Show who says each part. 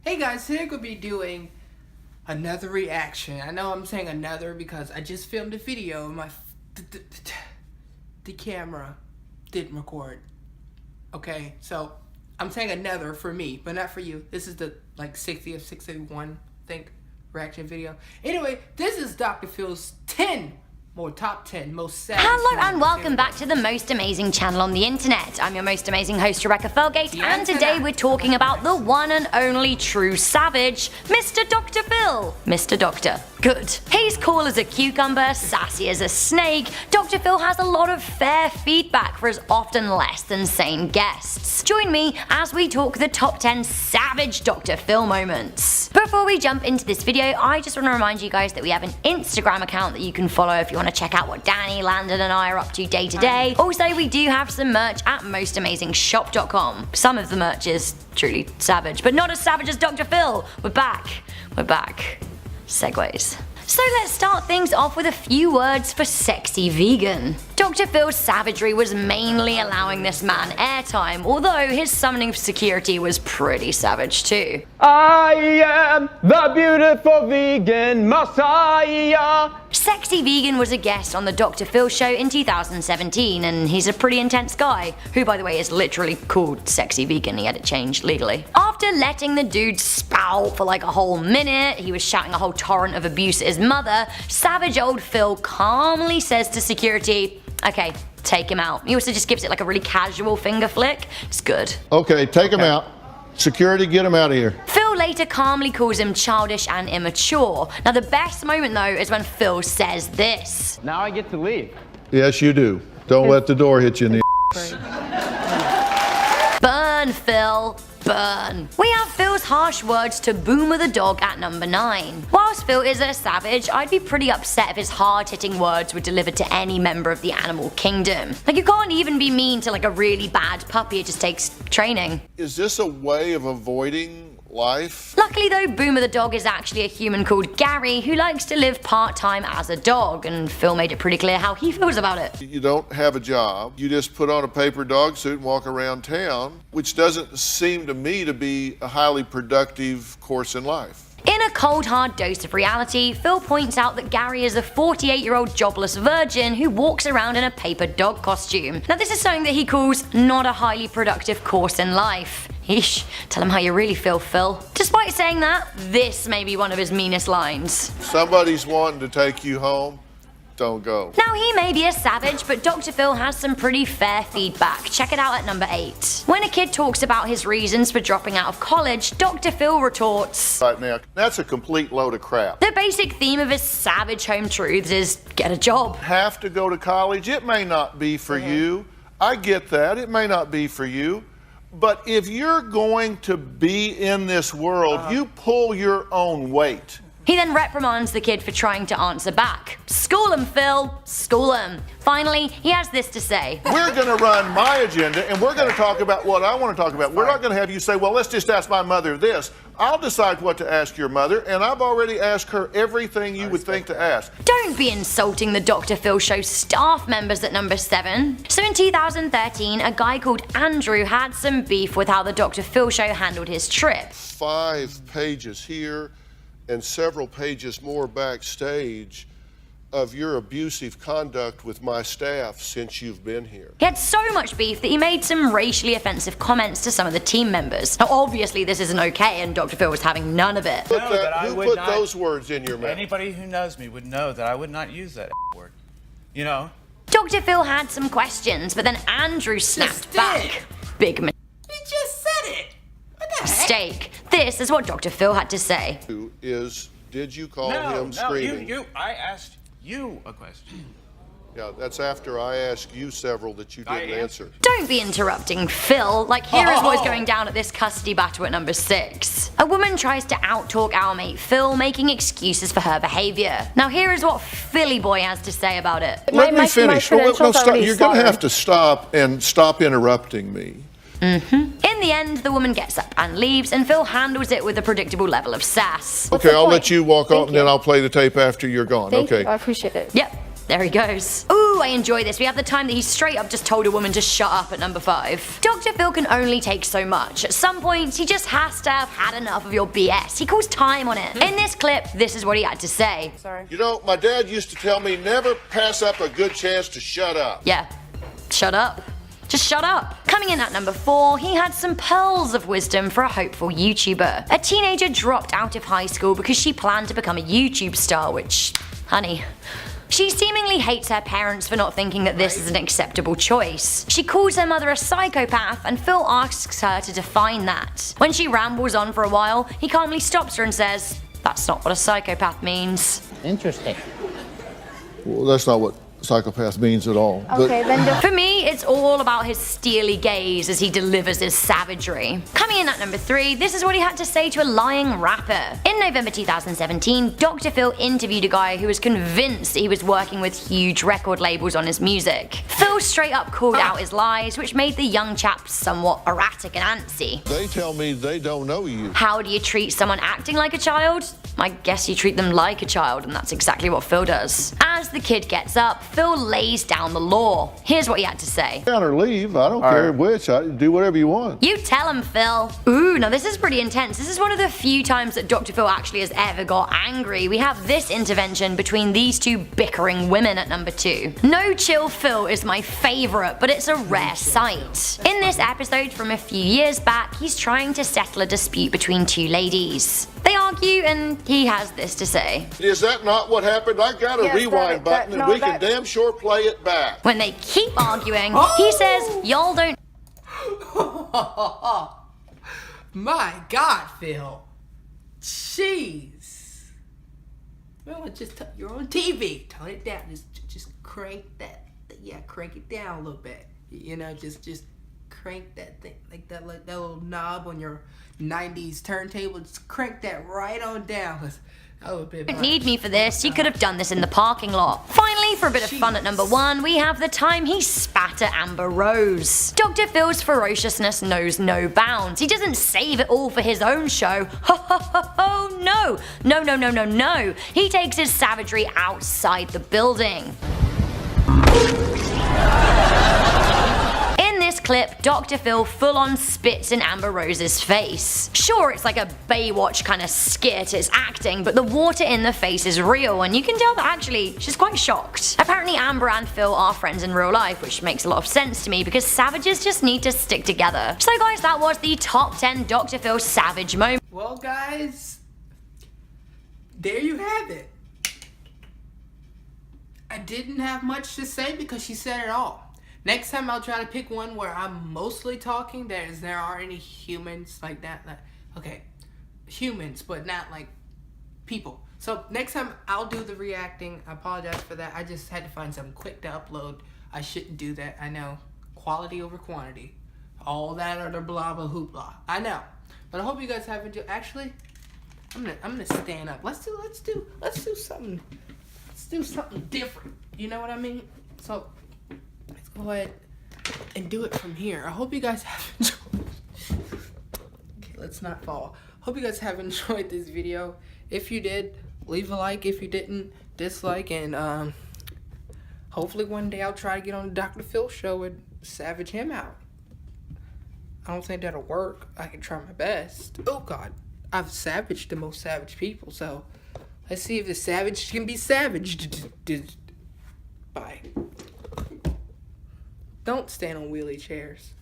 Speaker 1: Hey guys, today we're going to be doing another reaction. I know I'm saying another because I just filmed a video and my the camera didn't record. Okay, so I'm saying another for me, but not for you. This is the like 60th, 61, I think, reaction video. Anyway, this is Dr. Phil's top 10 most sad.
Speaker 2: Hello and welcome back to the most amazing channel on the internet. I'm your most amazing host, Rebecca Felgate, and today we're talking about the one and only true savage, Mr. Dr. Phil. Mr. Doctor. Good. He's cool as a cucumber, sassy as a snake. Dr. Phil has a lot of fair feedback for his often less than sane guests. Join me as we talk the top 10 savage Dr. Phil moments. Before we jump into this video, I just want to remind you guys that we have an Instagram account that you can follow if you want to check out what Danny, Landon and I are up to day to day. Also, we do have some merch at mostamazingshop.com. Some of the merch is truly savage, but not as savage as Dr. Phil. We're back. Segues. So let's start things off with a few words for sexy vegan. Dr. Phil's savagery was mainly allowing this man airtime, although his summoning for security was pretty savage too.
Speaker 3: I am the beautiful vegan messiah.
Speaker 2: Sexy Vegan was a guest on the Dr. Phil show in 2017, and he's a pretty intense guy, who by the way is literally called Sexy Vegan, he had it changed legally. After letting the dude spout for like a whole minute, he was shouting a whole torrent of abuse at his mother, savage old Phil calmly says to security, okay, take him out. He also just gives it like a really casual finger flick. It's good.
Speaker 4: Okay, take him out. Security, get him out of here.
Speaker 2: Phil later calmly calls him childish and immature. Now the best moment though is when Phil says this.
Speaker 3: Now I get to leave.
Speaker 4: Yes, you do. Don't let the door hit you in the
Speaker 2: Burn, Phil. Burn. We have Phil's harsh words to Boomer the dog at number 9. Whilst Phil is a savage, I'd be pretty upset if his hard-hitting words were delivered to any member of the animal kingdom. Like, you can't even be mean to like a really bad puppy, it just takes training.
Speaker 4: Is this a way of avoiding life?
Speaker 2: Luckily though, Boomer the dog is actually a human called Gary who likes to live part-time as a dog, and Phil made it pretty clear how he feels about it.
Speaker 4: You don't have a job. You just put on a paper dog suit and walk around town, which doesn't seem to me to be a highly productive course in life.
Speaker 2: In a cold hard dose of reality, Phil points out that Gary is a 48-year-old jobless virgin who walks around in a paper dog costume. Now this is something that he calls not a highly productive course in life. Eesh, tell him how you really feel, Phil. Despite saying that, this may be one of his meanest lines.
Speaker 4: If somebody's wanting to take you home, don't go.
Speaker 2: Now he may be a savage, but Dr. Phil has some pretty fair feedback. Check it out at number 8. When a kid talks about his reasons for dropping out of college, Dr. Phil retorts,
Speaker 4: Right now, that's a complete load of crap.
Speaker 2: the basic theme of his savage home truths is get a job.
Speaker 4: Have to go to college? It may not be for you. I get that. It may not be for you. But if you're going to be in this world, you pull your own weight.
Speaker 2: He then reprimands the kid for trying to answer back. School him, Phil. School him. Finally, he has this to say.
Speaker 4: We're going to run my agenda, and we're going to talk about what I want to talk about. We're not going to have you say, well, let's just ask my mother this. I'll decide what to ask your mother, and I've already asked her everything you would think to ask.
Speaker 2: Don't be insulting the Dr. Phil show staff members at number 7. So in 2013, a guy called Andrew had some beef with how the Dr. Phil show handled his trip.
Speaker 4: 5 pages here and several pages more backstage of your abusive conduct with my staff since you've been here.
Speaker 2: He had so much beef that he made some racially offensive comments to some of the team members. Now obviously this isn't okay and Dr. Phil was having none of it.
Speaker 4: Who put those words in your mouth?
Speaker 5: Anybody who knows me would know that I would not use that word. You know?
Speaker 2: Dr. Phil had some questions, but then Andrew snapped back. Big
Speaker 1: He just said it. What the heck?
Speaker 2: mistake. This is what Dr. Phil had to say.
Speaker 4: Did you call him screaming?
Speaker 5: I asked you a question.
Speaker 4: Yeah, that's after I asked you several that you didn't answer.
Speaker 2: Don't be interrupting Phil. Like, here is what's going down at this custody battle at number 6. A woman tries to out-talk our mate Phil, making excuses for her behavior. Now here is what Philly Boy has to say about it.
Speaker 4: Let me finish. No, stop. You're going to have to stop interrupting me.
Speaker 2: In the end, the woman gets up and leaves, and Phil handles it with a predictable level of sass.
Speaker 4: Okay, I'll let you walk off, and then I'll play the tape after you're gone. Okay.
Speaker 6: I appreciate it.
Speaker 2: Yep. There he goes. Ooh, I enjoy this. We have the time that he straight up just told a woman to shut up at number 5. Dr. Phil can only take so much. At some points, he just has to have had enough of your BS. He calls time on it. In this clip, this is what he had to say.
Speaker 1: Sorry.
Speaker 4: You know, my dad used to tell me never pass up a good chance to shut up.
Speaker 2: Yeah, shut up. Just shut up. Coming in at number 4, he had some pearls of wisdom for a hopeful YouTuber. A teenager dropped out of high school because she planned to become a YouTube star, which, honey, she seemingly hates her parents for not thinking that this is an acceptable choice. She calls her mother a psychopath, and Phil asks her to define that. When she rambles on for a while, he calmly stops her and says, "That's not what a psychopath means."
Speaker 3: Interesting.
Speaker 4: Well, that's not what psychopath means at all.
Speaker 6: Okay, then
Speaker 2: For me, it's all about his steely gaze as he delivers his savagery. Coming in at number 3, this is what he had to say to a lying rapper. In November 2017, Dr. Phil interviewed a guy who was convinced that he was working with huge record labels on his music. Phil straight up called out his lies, which made the young chap somewhat erratic and antsy.
Speaker 4: They tell me they don't know you.
Speaker 2: How do you treat someone acting like a child? I guess you treat them like a child, and that's exactly what Phil does. As the kid gets up, Phil lays down the law. Here's what he had to say.
Speaker 4: Down or leave, I don't care which. I do whatever you want.
Speaker 2: You tell him, Phil. Ooh, now this is pretty intense. This is one of the few times that Dr. Phil actually has ever got angry. We have this intervention between these two bickering women at number 2. No Chill Phil is my favorite, but it's a rare sight. In this episode from a few years back, he's trying to settle a dispute between two ladies. They argue, and he has this to say.
Speaker 4: Is that not what happened? I got a
Speaker 6: Yes,
Speaker 4: rewind button and we can damn sure play it back.
Speaker 2: When they keep arguing, he says, "Y'all don't."
Speaker 1: My God, Phil. Jeez. Well, you're on TV. Tone it down. Just crank that. Yeah, crank it down a little bit. You know, just crank that thing, like that little knob on your 90s turntable. Just crank that right on down. 'Cause that would be
Speaker 2: Don't need me for this, you could have done this in the parking lot. Finally, for a bit of fun at number 1, we have the time he spat at Amber Rose. Dr. Phil's ferociousness knows no bounds. He doesn't save it all for his own show. Ho ho ho ho, no. No, no, no, no, no. He takes his savagery outside the building. In this clip, Dr. Phil full-on spits in Amber Rose's face. Sure, it's like a Baywatch kind of skit, it's acting, but the water in the face is real, and you can tell that actually she's quite shocked. Apparently Amber and Phil are friends in real life, which makes a lot of sense to me because savages just need to stick together. So guys, that was the top 10 Dr. Phil savage moments.
Speaker 1: Well, guys, there you have it. I didn't have much to say because she said it all. Next time I'll try to pick one where I'm mostly talking. There aren't any humans like that. Okay, humans, but not like people. So next time I'll do the reacting. I apologize for that. I just had to find something quick to upload. I shouldn't do that. I know. Quality over quantity. All that other blah blah hoopla. I know. But I hope you guys have enjoyed. Actually, I'm gonna stand up. Let's do something. Let's do something different. You know what I mean? So let's go ahead and do it from here. I hope you guys have enjoyed. Okay, let's not fall. Hope you guys have enjoyed this video. If you did, leave a like. If you didn't, dislike. And hopefully one day I'll try to get on the Dr. Phil show and savage him out. I don't think that'll work. I can try my best. Oh God, I've savaged the most savage people. So let's see if the savage can be savaged. Bye. Don't stand on wheelie chairs.